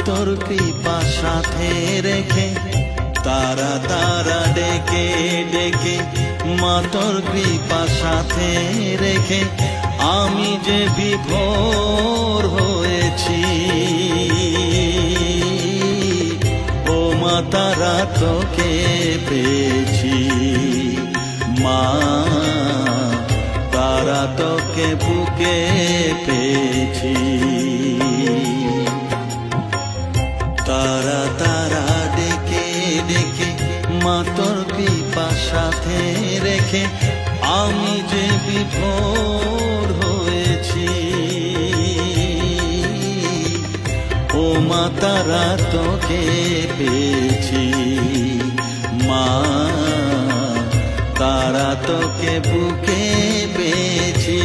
তোর কৃপা সাথে রেখে, তারা তারা ডেকে ডেকে মা তোর কৃপা সাথে রেখে আমি যে বিভোর হয়েছি। ও মা তারা তোকে পেয়েছি, মা তারা তোকে বুকে পেয়েছি। তারা তারা ডেকে ডেকে মা তোর কৃপা সাথে রেখে আমি যে বিভোর হয়েছি। ও মা তারা তোকে পেয়েছি, মা তারা তোকে বুকে পেয়েছি।